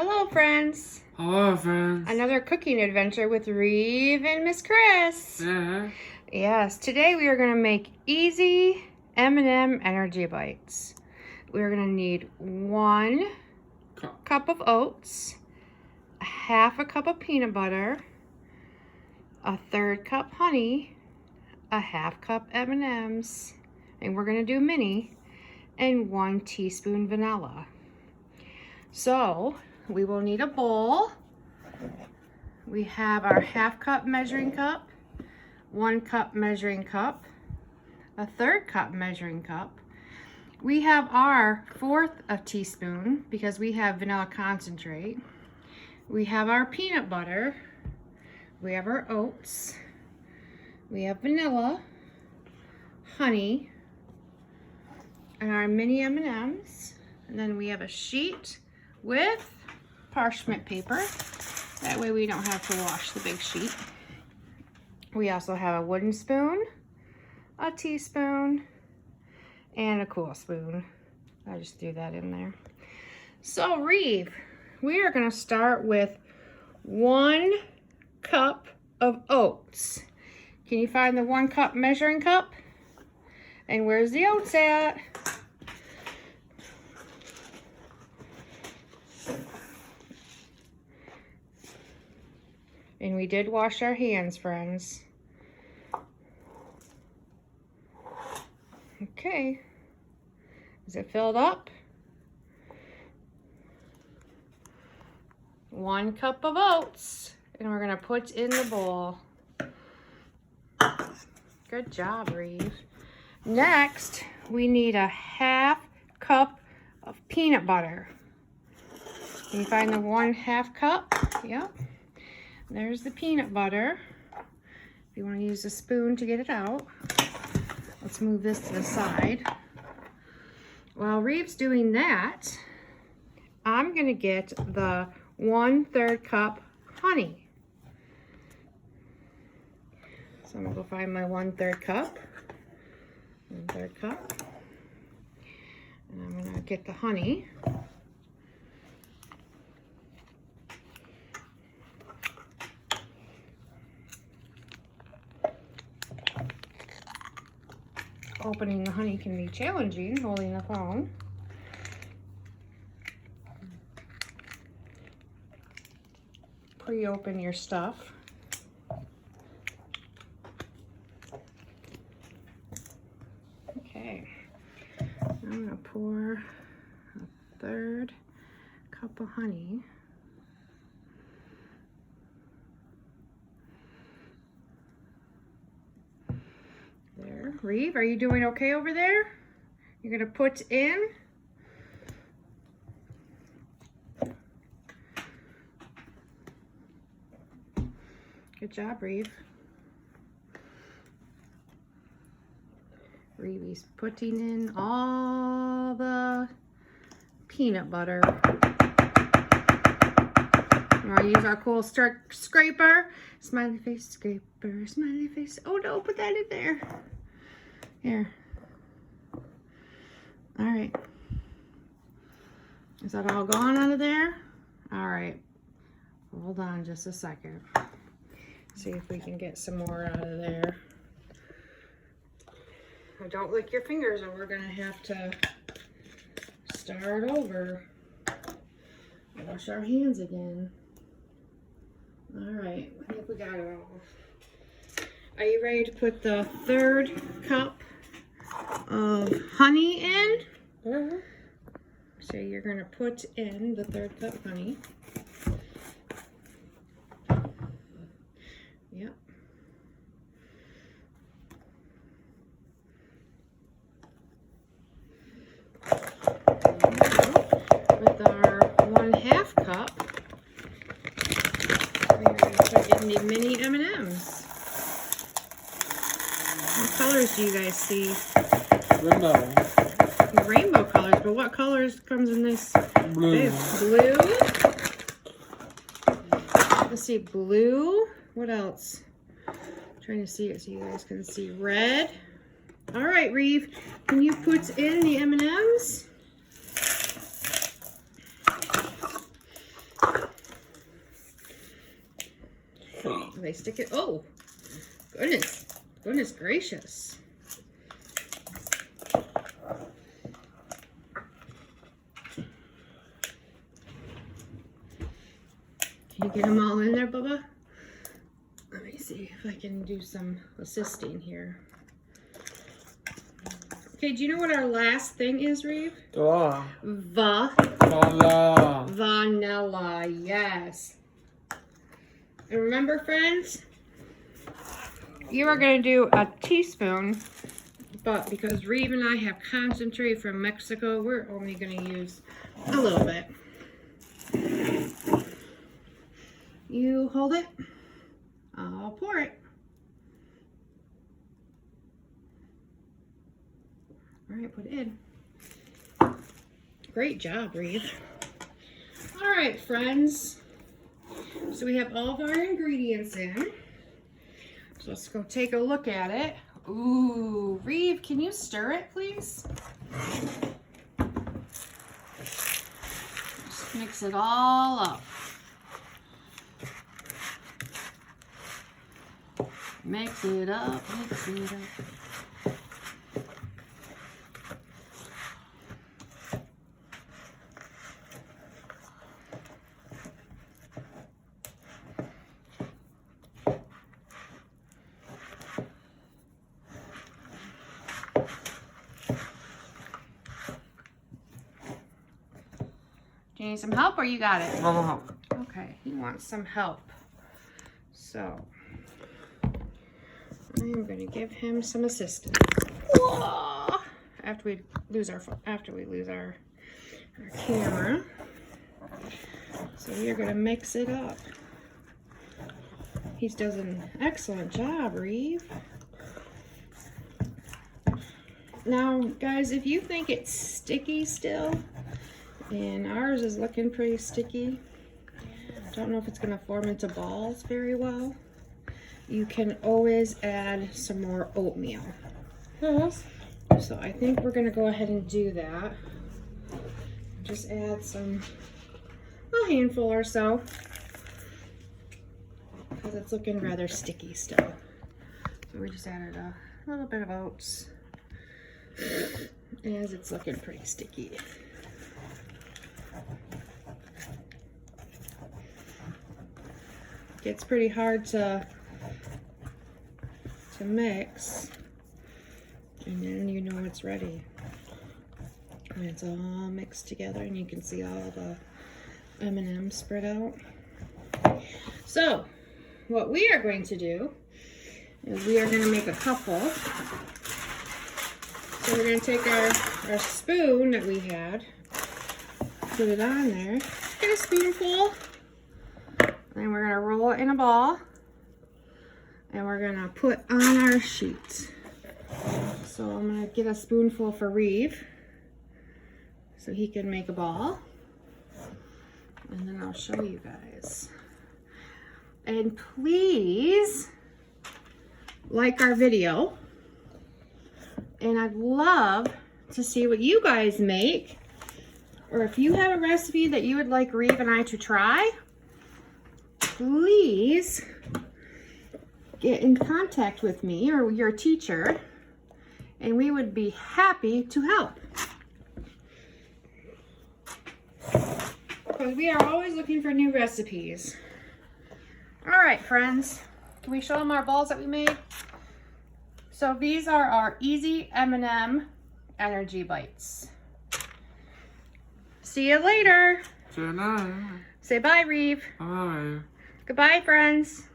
Hello, friends. Hello, friends. Another cooking adventure with Reeve and Miss Chris. Yeah. Yes, today we are going to make easy M&M Energy Bites. We're going to need 1 cup of oats, half a cup of peanut butter, a 1/3 cup honey, a 1/2 cup M&Ms, and we're going to do mini, and 1 teaspoon vanilla. So we will need a bowl. We have our 1/2 cup measuring cup, 1 cup measuring cup, a 1/3 cup measuring cup. We have our 1/4 teaspoon because we have vanilla concentrate. We have our peanut butter. We have our oats. We have vanilla, honey, and our mini M&Ms. And then we have a sheet with parchment paper. That way we don't have to wash the big sheet. We also have a wooden spoon, a teaspoon, and a cool spoon. I just threw that in there. So Reeve, we are going to start with 1 cup of oats. Can you find the 1 cup measuring cup? And where's the oats at? And we did wash our hands, friends. Okay. Is it filled up? 1 cup of oats. And we're going to put in the bowl. Good job, Reeve. Next, we need a 1/2 cup of peanut butter. Can you find the 1/2 cup? Yep. There's the peanut butter. If you want to use a spoon to get it out. Let's move this to the side. While Reeve's doing that, I'm going to get the 1/3 cup honey. So I'm going to go find my 1/3 cup. 1/3 cup. And I'm going to get the honey. Opening the honey can be challenging, holding the phone. Pre-open your stuff. Okay, I'm going to pour a 1/3 cup of honey. There. Reeve, are you doing okay over there? You're going to put in good job, Reeve. Reeve's putting in all the peanut butter. We're going to use our cool scraper. Smiley face scraper, smiley face. Oh no, put that in there. Here. All right. Is that all gone out of there? All right. Hold on just a second. See if we can get some more out of there. Don't lick your fingers or we're going to have to start over. Wash our hands again. All right, I think we got it all. Are you ready to put the 1/3 cup of honey in? Mm-hmm. So you're going to put in the 1/3 cup honey. Yep. With our 1/2 cup, we're going to put in the mini M&Ms. What colors do you guys see? Rainbow. Rainbow colors, but what colors comes in this? Blue. Blue. Let's see, blue. What else? Trying to see it so you guys can see. Red. All right, Reeve, can you put in the M&Ms? They stick it. Oh, goodness. Goodness gracious. Can you get them all in there, Bubba? Let me see if I can do some assisting here. Okay, do you know what our last thing is, Reeve? Vanilla. Vanilla, yes. And remember, friends, you are going to do a teaspoon, but because Reeve and I have concentrate from Mexico, we're only going to use a little bit. You hold it. I'll pour it. All right, put it in. Great job, Reeve. All right, friends. So we have all of our ingredients in. So let's go take a look at it. Ooh, Reeve, can you stir it, please? Just mix it all up. Mix it up, mix it up. Do you need some help or you got it? No. Okay, he wants some help. So I'm going to give him some assistance. Whoa! After we lose our camera. So we are going to mix it up. He does an excellent job, Reeve. Now, guys, if you think it's sticky still, and ours is looking pretty sticky, I don't know if it's going to form into balls very well, you can always add some more oatmeal. Yes. So I think we're going to go ahead and do that. Just add a handful or so, because it's looking rather sticky still. So we just added a little bit of oats, as it's looking pretty sticky. It's pretty hard to mix, and then you know it's ready. And it's all mixed together, and you can see all the M&Ms spread out. So, what we are going to do is we are going to make a couple. So we're going to take our spoon that we had, put it on there, get a spoonful, and we're going to roll it in a ball, and we're going to put on our sheet. So I'm going to get a spoonful for Reeve so he can make a ball, and then I'll show you guys. And please like our video, and I'd love to see what you guys make, or if you have a recipe that you would like Reeve and I to try, please get in contact with me or your teacher, and we would be happy to help. Because we are always looking for new recipes. All right, friends, can we show them our balls that we made? So these are our Easy M&M Energy Bites. See you later. See you later. Say bye, Reeve. Bye. Goodbye, friends.